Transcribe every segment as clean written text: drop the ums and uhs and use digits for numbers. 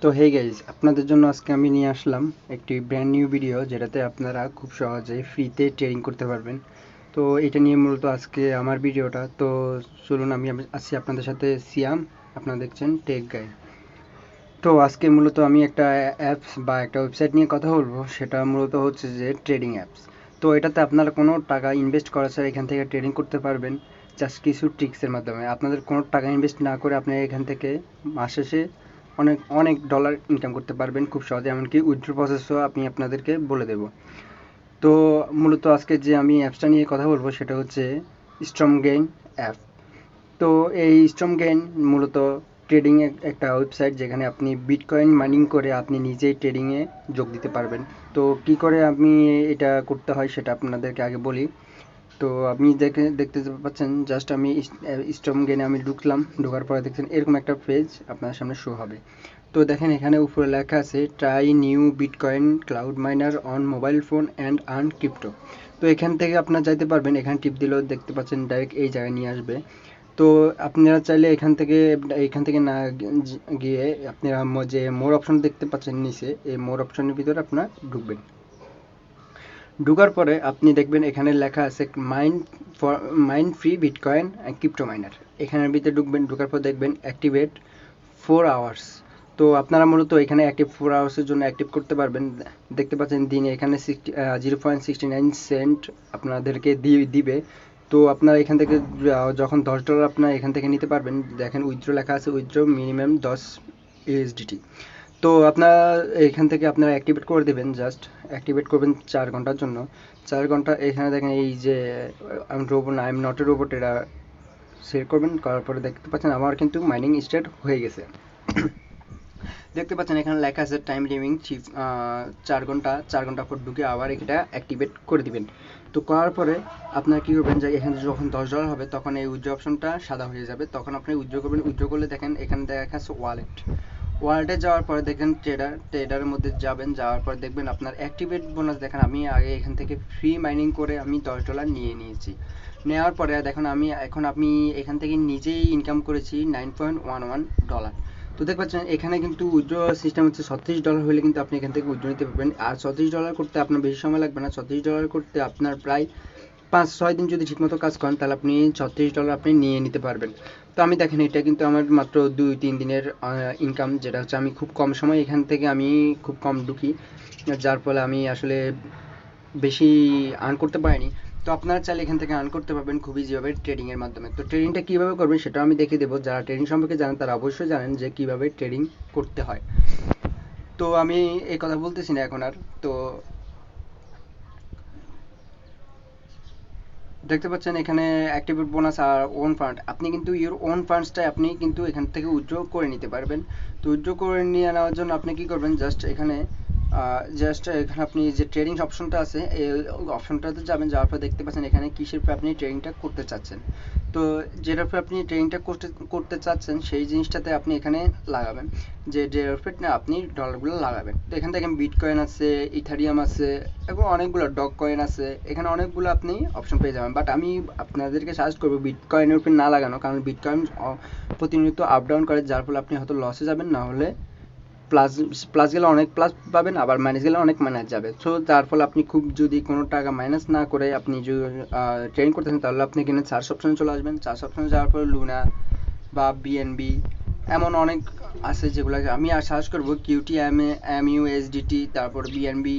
তো hey guys, আপনাদের জন্য আজকে আমি নিয়ে আসলাম একটি ব্র্যান্ড নিউ ভিডিও যেটাতে আপনারা খুব সহজে ফ্রিতে ট্রেডিং করতে পারবেন। তো এটা নিয়ে মূলত আজকে আমার ভিডিওটা। তো চলুন, আমি আছি আপনাদের সাথে সিয়াম। আপনারা দেখছেন টেক গাইড। তো আজকে মূলত আমি একটা অ্যাপস বা একটা ওয়েবসাইট নিয়ে কথা বলবো, সেটা মূলত হচ্ছে যে ট্রেডিং অ্যাপস। তো এটাতে আপনারা কোনো টাকা ইনভেস্ট করা ছাড়া এখান থেকে ট্রেডিং করতে পারবেন জাস্ট কিছু ট্রিক্সের মাধ্যমে। আপনাদের কোনো টাকা ইনভেস্ট না করে আপনি এখান থেকে মাস শেষে অনেক অনেক ডলার ইনকাম করতে পারবেন খুব সহজে, এমনকি উইথড্র প্রসেসও আমি আপনাদেরকে বলে দেব। তো মূলত আজকে যে আমি অ্যাপসটা নিয়ে কথা বলবো সেটা হচ্ছে স্ট্রম গেইন অ্যাপ। তো এই স্ট্রম গেইন মূলত ট্রেডিং একটা ওয়েবসাইট যেখানে আপনি বিটকয়েন মাইনিং করে আপনি নিজেই ট্রেডিংয়ে যোগ দিতে পারবেন। তো কি করে আপনি এটা করতে হয় সেটা আপনাদেরকে আগে বলি। তো আপনি দেখতে পাচ্ছেন, জাস্ট আমি স্ট্রম গেইনে আমি ঢুকলাম। ঢোকার পরে দেখছেন এরকম একটা পেজ আপনার সামনে শো হবে। তো দেখেন এখানে উপরে লেখা আছে try new bitcoin cloud minor on mobile phone and earn crypto. তো এখান থেকে আপনারা যাইতে পারবেন, এখানে টিপ দিলেও দেখতে পাচ্ছেন ডাইরেক্ট এই জায়গায় নিয়ে আসবে। তো আপনারা চাইলে এখান থেকে না গিয়ে আপনারা যে মোর অপশন দেখতে পাচ্ছেন নিচে, এই মোর অপশনের ভিতরে আপনারা ঢুকবেন। ঢোকার পরে আপনি দেখবেন এখানে লেখা আছে mine free bitcoin crypto minor. এখানের ভিতরে ঢুকবেন। ঢোকার পর দেখবেন অ্যাক্টিভেট 4 আওয়ার্স। তো আপনারা মূলত এখানে অ্যাক্টিভ 4 আওয়ার্সের জন্য অ্যাক্টিভ করতে পারবেন। দেখতে পাচ্ছেন দিনে এখানে 0.69 সেন্ট আপনাদেরকে দিবে। তো আপনারা এখান থেকে যখন $10 আপনারা এখান থেকে নিতে পারবেন। দেখেন উইথড্র লেখা আছে, উইথড্র মিনিমাম 10 USDT। তো আপনারা এখান থেকে আপনারা অ্যাক্টিভেট করে দেবেন। জাস্ট অ্যাক্টিভেট করবেন 4 ঘন্টার জন্য। 4 ঘন্টা এখানে দেখেন এই যে I am not a robot, এটা সেট করবেন। করার পরে দেখতে পাচ্ছেন আমার কিন্তু মাইনিং স্টার্ট হয়ে গেছে। দেখতে পাচ্ছেন এখানে লেখা আছে টাইম লিমিং 4 ঘন্টা। 4 ঘন্টা পর ঢুকে আবার এটা অ্যাক্টিভেট করে দিবেন। তো করার পরে আপনারা কী করবেন, যে এখানে যখন $10 হবে তখন এই উইথড্র অপশনটা সাদা হয়ে যাবে, তখন আপনি উইথড্র করবেন। উইথড্র করলে দেখেন এখানে দেখা আছে ওয়ালেটে যাওয়ার পরে দেখেন ট্রেডারের মধ্যে যাবেন। যাওয়ার পরে দেখবেন আপনার অ্যাক্টিভেট বোনাস। দেখেন আমি আগে এখান থেকে ফ্রি মাইনিং করে আমি $10 নিয়ে নিয়েছি। নেওয়ার পরে দেখুন আমি এখান থেকে নিজেই ইনকাম করেছি $9.11। তো দেখতে পাচ্ছেন এখানে কিন্তু উইথড্র সিস্টেম হচ্ছে $36 হলে কিন্তু আপনি এখান থেকে উইথড্র নিতে পারবেন। আর $36 করতে আপনার বেশি সময় লাগবে না। $36 করতে আপনার প্রায় 5-6 দিন যদি ঠিকমতো কাজ করেন তাহলে আপনি $36 আপনি নিয়ে নিতে পারবেন। তো আমি দেখেন এটা কিন্তু আমার মাত্র 2-3 দিনের ইনকাম, যেটা হচ্ছে আমি খুব কম সময় এখান থেকে আমি খুব কম ঢুকি, যার ফলে আমি আসলে বেশি আর্ন করতে পারিনি। তো আপনারা চাইলে এখান থেকে আর্ন করতে পারবেন খুব ইজিভাবে ট্রেডিংয়ের মাধ্যমে। তো ট্রেডিংটা কীভাবে করবেন সেটাও আমি দেখিয়ে দেবো। যারা ট্রেডিং সম্পর্কে জানেন তারা অবশ্যই জানেন যে কীভাবে ট্রেডিং করতে হয়। তো আমি এই কথা বলতেছি না এখন আর। তো দেখতে পাচ্ছেন এখানে activate bonus R on fund. আপনি কিন্তু ইউর ওন ফান্ডসটা আপনি কিন্তু এখান থেকে উইথড্র করে নিতে পারবেন। তো উইথড্র করে নিয়ে নেওয়ার জন্য আপনি কি করবেন, জাস্ট এখানে আপনি যে ট্রেডিং অপশনটা আছে এই অপশনটাতে যাবেন। যাওয়ার পর দেখতে পাচ্ছেন এখানে কিসের উপরে আপনি ট্রেডিংটা করতে চাচ্ছেন। তো যেটার উপরে আপনি ট্রেডিংটা করতে চাচ্ছেন সেই জিনিসটাতে আপনি এখানে লাগাবেন, যেটার উপরে না আপনি ডলারগুলো লাগাবেন। তো এখান থেকে বিটকয়েন আছে, ইথারিয়াম আছে এবং অনেকগুলো ডগ কয়েন আছে। এখানে অনেকগুলো আপনি অপশন পেয়ে যাবেন, বাট আমি আপনাদেরকে সাজেস্ট করবো বিটকয়েনের উপর না লাগানো, কারণ বিটকয়েন প্রতিনিয়ত আপ ডাউন করে, যার ফলে আপনি হয়তো লসে যাবেন, না হলে প্লাস প্লাস গেলে অনেক প্লাস পাবেন, আবার মাইনাস গেলে অনেক মাইনাস যাবে। সো যার ফলে আপনি খুব যদি কোনো টাকা মাইনাস না করে আপনি যদি ট্রেডিং করতেছেন তাহলে আপনি এখানে চার্জ অপশনে চলে আসবেন। চার্জ অপশনে যাওয়ার পরে লুনা বা বিএনবি এমন অনেক আছে যেগুলো আমি সার্চ করবো। QTMUSDT, তারপর বিএনবি,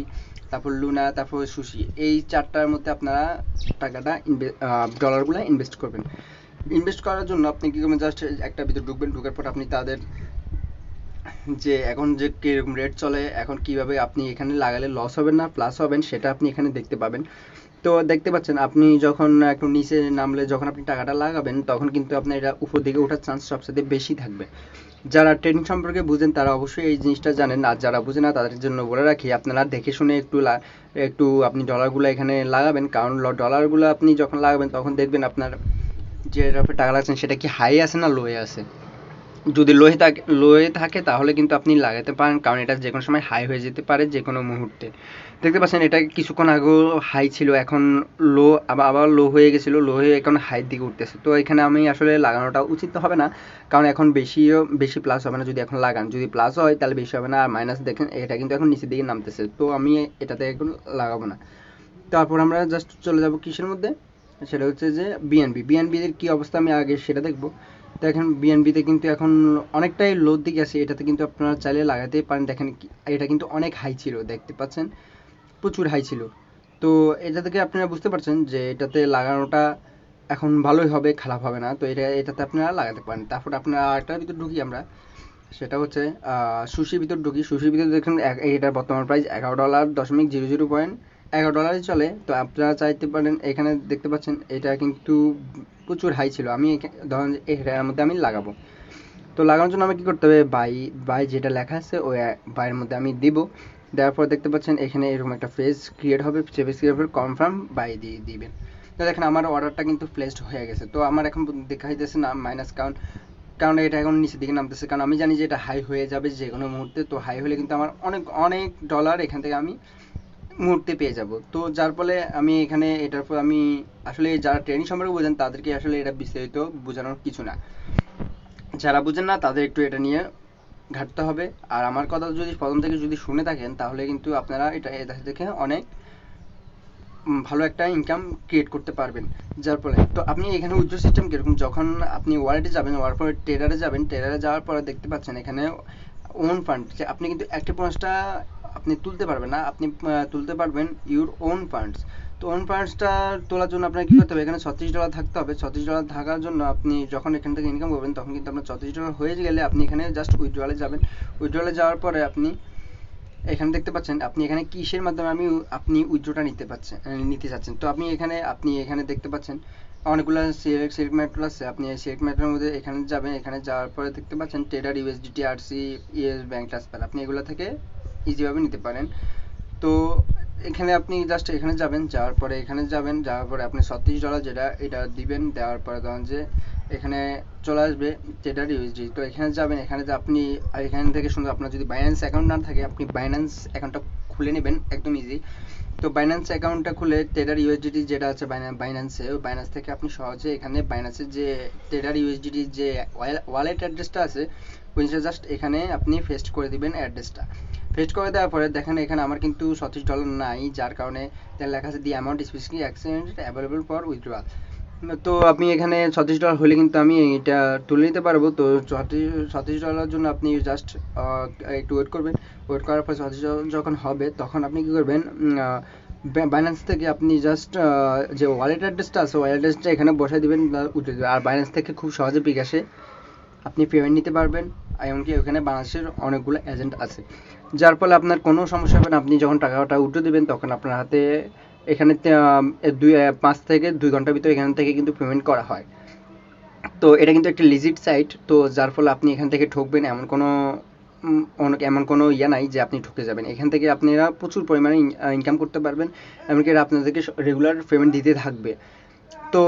তারপর লুনা, তারপর সুশি। এই চারটার মধ্যে আপনারা টাকাটা ডলারগুলো ইনভেস্ট করবেন। ইনভেস্ট করার জন্য আপনি কী করবেন, জাস্ট একটা ভিতরে ঢুকবেন। ঢুকার পর আপনি তাদের যে এখন যে কীরকম রেট চলে, এখন কিভাবে আপনি এখানে লাগালে লস হবেন না প্লাস হবেন সেটা আপনি এখানে দেখতে পাবেন। তো দেখতে পাচ্ছেন আপনি যখন একটু নিচে নামলে যখন আপনি টাকাটা লাগাবেন তখন কিন্তু আপনার এটা উপর দিকে ওঠার চান্স সবচেয়ে বেশি থাকবে। যারা ট্রেডিং সম্পর্কে বুঝেন তারা অবশ্যই এই জিনিসটা জানেন, আর যারা বুঝে না তাদের জন্য বলে রাখি আপনারা দেখে শুনে একটু আপনি ডলারগুলো এখানে লাগাবেন। কারণ ডলারগুলো আপনি যখন লাগাবেন তখন দেখবেন আপনার যে টাকা লাগছেন সেটা কি হাই আছে না লোয়ে আছে। যদি লোয়ে থাকে তাহলে কিন্তু আপনি লাগাতে পারেন, কারণ এটা যে কোনো সময় হাই হয়ে যেতে পারে যে কোনো মুহূর্তে। দেখতে পাচ্ছেন এটা কিছুক্ষণ আগেও হাই ছিল, এখন লো, আবার লো হয়ে গেছিলো, লো হয়ে এখন হাইয়ের দিকে উঠতেছে। তো এখানে আমি আসলে লাগানোটা উচিত হবে না, কারণ এখন বেশি প্লাস হবে না যদি এখন লাগান। যদি প্লাস হয় তাহলে বেশি হবে না, আর মাইনাস দেখেন এটা কিন্তু এখন নিচের দিকে নামতেছে, তো আমি এটাতে এখন লাগাবো না। তারপর আমরা জাস্ট চলে যাব কিসের মধ্যে, সেটা হচ্ছে যে বিএনবির কী অবস্থা আমি আগে সেটা দেখবো। দেখেন বিএনবিতে কিন্তু এখন অনেকটাই লোর দিকে আছে, এটাতে কিন্তু আপনারা চাইলে লাগাতেই পারেন। দেখেন এটা কিন্তু অনেক হাই ছিল, দেখতে পাচ্ছেন প্রচুর হাই ছিল। তো এটা থেকে আপনারা বুঝতে পারছেন যে এটাতে লাগানোটা এখন ভালোই হবে, খারাপ হবে না। তো এটাতে আপনারা লাগাতে পারেন। তারপর আপনারা আরেকটার ভিতর ঢুকি আমরা, সেটা হচ্ছে সুশির ভিতর ঢুকি। সুশির ভিতর দেখুন এটার বর্তমান প্রাইস $11.00 $11 চলে। তো আপনারা চাইতে পারেন, এখানে দেখতে পাচ্ছেন এটা কিন্তু প্রচুর হাই ছিল। আমি ধরেন এটার মধ্যে আমি লাগাবো। তো লাগানোর জন্য আমাকে কী করতে হবে, বাই যেটা লেখা আছে ওই বাইয়ের মধ্যে আমি দিব। দেওয়ার পর দেখতে পাচ্ছেন এখানে এরকম একটা পেজ ক্রিয়েট হবে, সে পেজ ক্রিয়েট হবে, কনফার্ম বাই দিয়ে দিবেন। তো দেখেন আমার অর্ডারটা কিন্তু প্লেসড হয়ে গেছে। তো আমার এখন দেখা যাইতেছে না মাইনাস, কারণ এটা এখন নিচের দিকে নামতেছে, কারণ আমি জানি যে এটা হাই হয়ে যাবে যে কোনো মুহূর্তে। তো হাই হলে কিন্তু আমার অনেক অনেক ডলার এখান থেকে আমি মুহূর্তে পেয়ে যাব। তো যার ফলে আমি এখানে এটার পর আমি আসলে যারা ট্রেনিং সম্পর্কে বোঝেন তাদেরকে আসলে এটা বিস্তারিত বোঝানোর কিছু না, যারা বুঝেন না তাদের একটু এটা নিয়ে ঘাটতে হবে। আর আমার কথা যদি প্রথম থেকে যদি শুনে থাকেন তাহলে কিন্তু আপনারা এটা দেখে অনেক ভালো একটা ইনকাম ক্রিয়েট করতে পারবেন। যার ফলে তো আপনি এখানে উইথড্র সিস্টেম কীরকম, যখন আপনি ওয়ালেটে যাবেন, ওয়ার পরে ট্রেডারে যাবেন, ট্রেডারে যাওয়ার পরে দেখতে পাচ্ছেন এখানে ওন ফান্ড, যে আপনি কিন্তু অ্যাক্টিভ ফান্ডসটা আপনি তুলতে পারবেন না, আপনি তুলতে পারবেন ইউর ওন ফান্ডস। তো ওন ফান্ডসটা তোলার জন্য আপনার কী করতে হবে, এখানে $36 থাকতে হবে। $36 থাকার জন্য আপনি যখন এখান থেকে ইনকাম করবেন তখন কিন্তু আপনার $36 হয়ে গেলে আপনি এখানে জাস্ট উইথড্রলে যাবেন। উইথড্রলে যাওয়ার পরে আপনি এখানে দেখতে পাচ্ছেন আপনি এখানে কিসের মাধ্যমে আপনি উইথড্রটা নিতে চাচ্ছেন। তো আপনি এখানে দেখতে পাচ্ছেন অনেকগুলো সিলেক্ট ম্যাটার আছে। আপনি সিলেক্ট ম্যাটারের মধ্যে এখানে যাবেন, এখানে যাওয়ার পরে দেখতে পাচ্ছেন trader, USDT, RC, ES bank transfer, আপনি এগুলো থেকে ইজিভাবে নিতে পারেন। তো এখানে আপনি জাস্ট এখানে যাবেন, যাওয়ার পরে আপনি $36 যেটা এটা দিবেন। দেওয়ার পরে ধরেন যে এখানে চলে আসবে ট্রেডার ইউএসডি। তো এখানে যাবেন, এখানে যে আপনি এখান থেকে সুন্দর, আপনার যদি বাইন্যান্স অ্যাকাউন্ট না থাকে আপনি বাইন্যান্স অ্যাকাউন্টটা খুলে নেবেন, একদম ইজি। তো বাইন্যান্স অ্যাকাউন্টটা খুলে ট্রেডার ইউএসডিটি যেটা আছে বাইন্যান্সে, ওই বাইন্যান্স থেকে আপনি সহজে এখানে বাইন্যান্সের যে ট্রেডার ইউএসডিটির যে ওয়ালেট অ্যাড্রেসটা আছে ওইটা জাস্ট এখানে আপনি পেস্ট করে দিবেন অ্যাড্রেসটা। পেস্ট করে দেওয়ার পরে দেখেন এখানে আমার কিন্তু $36 নাই, যার কারণে লেখা আছে দি amount specific exchange available for withdrawal. তো আপনি এখানে $36 হলে কিন্তু আমি এটা তুলে নিতে পারবো। তো $36 জন্য আপনি জাস্ট একটু ওয়েট করবেন। ওয়েট করার পর $36 যখন হবে তখন আপনি কী করবেন, বাইন্যান্স থেকে আপনি জাস্ট যে ওয়ালেট অ্যাড্রেসটা আছে ওয়ালেট অ্যাড্রেসটা এখানে বসাই দেবেন, উঠে দেবেন। আর বাইন্যান্স থেকে খুব সহজে বিকাশে আপনি পেমেন্ট নিতে পারবেন। এমনকি ওখানে বাংলাদেশের অনেকগুলো এজেন্ট আছে, যার ফলে আপনার কোনো সমস্যা হবে না। আপনি যখন টাকাটা উঠে দেবেন তখন আপনার হাতে এখানে 5 থেকে 2 ঘন্টার ভিতরে এখান থেকে কিন্তু পেমেন্ট করা হয়। তো এটা কিন্তু একটা লিজিট সাইট, তো যার ফলে আপনি এখান থেকে ঠকবেন এমন কোনো ইয়ে নাই যে আপনি ঠকে যাবেন। এখান থেকে আপনারা প্রচুর পরিমাণে ইনকাম করতে পারবেন, এমনকি এটা আপনাদেরকে রেগুলার পেমেন্ট দিতে থাকবে। তো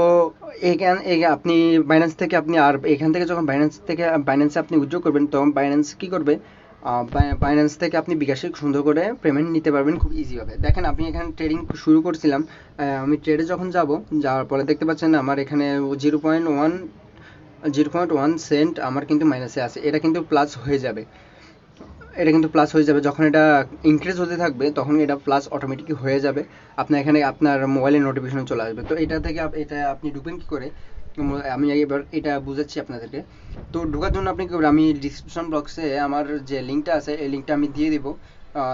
আপনি বাইন্যান্স থেকে এখান থেকে যখন বাইন্যান্সে আপনি উইথড্র করবেন তখন বাইন্যান্স কী করবে, বাইন্যান্স থেকে আপনি বিকাশে সুন্দর করে পেমেন্ট নিতে পারবেন খুব ইজিভাবে। দেখেন আমি এখানে ট্রেডিং শুরু করছিলাম, আমি ট্রেডে যখন যাওয়ার পরে দেখতে পাচ্ছেন আমার এখানে 0.1 সেন্ট আমার কিন্তু মাইনাসে আছে। এটা কিন্তু প্লাস হয়ে যাবে, যখন এটা ইনক্রিজ হতে থাকবে তখন এটা প্লাস অটোমেটিক হয়ে যাবে। আপনার এখানে আপনার মোবাইলে নোটিফিকেশন চলে আসবে। তো এটা থেকে এটা আপনি ঢুকবেন কী করে, আমি এবার এটা বুঝাচ্ছি আপনাদেরকে। তো ঢোকার জন্য আপনি কী করবেন, আমি ডিসক্রিপশন বক্সে আমার যে লিঙ্কটা আছে এই লিঙ্কটা আমি দিয়ে দিব।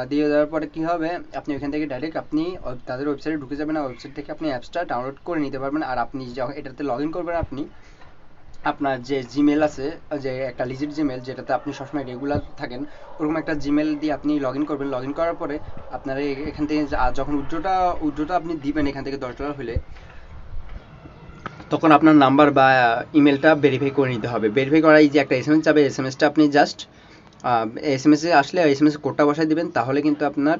দিয়ে দেওয়ার পরে কী হবে, আপনি ওইখান থেকে ডাইরেক্ট আপনি তাদের ওয়েবসাইটে ঢুকে যাবেন, আর ওয়েবসাইট থেকে আপনি অ্যাপসটা ডাউনলোড করে নিতে পারবেন। আর আপনি যখন এটাতে লগ ইন করবেন, আপনি আপনার যে জিমেল আছে, যে একটা লিজিট জিমেল যেটাতে আপনি সবসময় রেগুলার থাকেন, ওরকম একটা জিমেল দিয়ে আপনি লগ ইন করবেন। লগ ইন করার পরে আপনার এখান থেকে যখন উইথড্রটা আপনি দিবেন এখান থেকে $10 হলে, তখন আপনার নাম্বার বা ইমেলটা ভেরিফাই করে নিতে হবে। ভেরিফাই করা এই যে একটা এসএমএস যাবে, এসএমএসটা আপনি জাস্ট এসএমএসে আসলে এসএমএস কোডটা বসাই দিবেন, তাহলে কিন্তু আপনার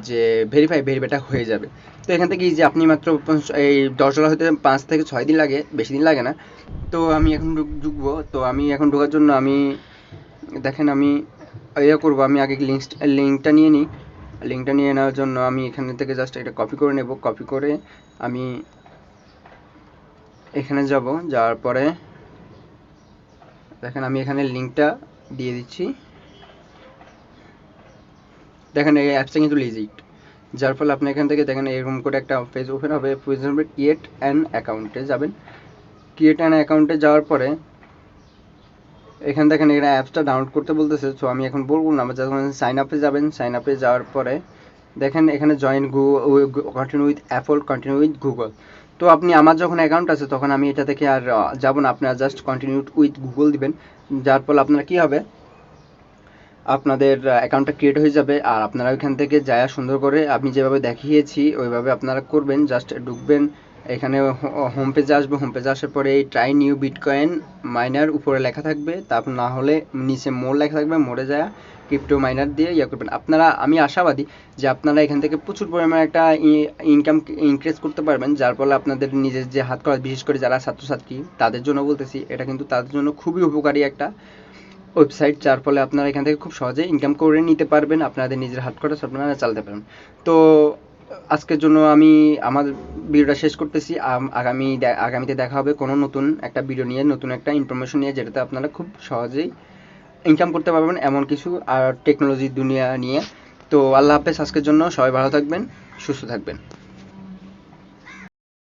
যে ভেরিফাইটা হয়ে যাবে। তো এখান থেকে যে আপনি মাত্র এই $10 হতে 5 থেকে 6 দিন লাগে, বেশি দিন লাগে না। তো আমি এখন ঢুকবো। তো আমি এখন ঢোকার জন্য আমি দেখেন আমি করবো, আমি আগে লিঙ্কটা নিয়ে নিই। লিঙ্কটা নিয়ে নেওয়ার জন্য আমি এখান থেকে জাস্ট এটা কপি করে নেব। কপি করে আমি এখানে যাব, যাওয়ার পরে দেখেন আমি এখানে লিঙ্কটা দিয়ে দিচ্ছি। দেখেন এই অ্যাপসটা কিন্তু লিজিট, যার ফলে আপনি এখান থেকে দেখেন এরকম করে একটা পেজ ওপেন হবে। ক্রিয়েট অ্যান অ্যাকাউন্টে যাবেন। ক্রিয়েট অ্যান অ্যাকাউন্টে যাওয়ার পরে এখানে দেখেন এখানে অ্যাপসটা ডাউনলোড করতে বলতেছে। সো আমি এখন বলবো না, যখন সাইন আপে যাবেন, সাইন আপে যাওয়ার পরে দেখেন এখানে join continue with Apple, continue with Google. তো আপনি আমার যখন অ্যাকাউন্ট আছে তখন আমি এটা থেকে আর যাব না, আপনারা জাস্ট কন্টিনিউ উইথ গুগল দিবেন। যার ফলে আপনারা কী হবে, আপনাদের অ্যাকাউন্টটা ক্রিয়েট হয়ে যাবে। আর আপনারা ওইখান থেকে যায় সুন্দর করে আমি যেভাবে দেখিয়েছি ওইভাবে আপনারা করবেন। জাস্ট ঢুকবেন, এখানে হোম পেজে আসবে। হোম পেজে আসার পরে এই ট্রাই নিউ বিটকয়েন মাইনার উপরে লেখা থাকবে, তারপর না হলে নিচে মোর লেখা থাকবে, মোড়ে যায় ক্রিপ্টো মাইনার দিয়ে করবেন আপনারা। আমি আশাবাদী যে আপনারা এখান থেকে প্রচুর পরিমাণে একটা ইনকাম ইনক্রিজ করতে পারবেন, যার ফলে আপনাদের নিজের যে হাত খরচ, বিশেষ করে যারা ছাত্রছাত্রী তাদের জন্য বলতেছি, এটা কিন্তু তাদের জন্য খুবই উপকারী একটা ওয়েবসাইট, যার ফলে আপনারা এখান থেকে খুব সহজে ইনকাম করে নিতে পারবেন, আপনাদের নিজের হাত খরচ আপনারা চালাতে পারবেন। তো আজকের জন্য আমি আমার ভিডিওটা শেষ করতেছি। আগামীতে দেখা হবে কোনো নতুন একটা ভিডিও নিয়ে, নতুন একটা ইনফরমেশন নিয়ে, যেটাতে আপনারা খুব সহজেই ইনকাম করতে পারবেন এমন কিছু আর টেকনোলজির দুনিয়া নিয়ে। তো আল্লাহ হাফেজ, আজকের জন্য সবাই ভালো থাকবেন, সুস্থ থাকবেন।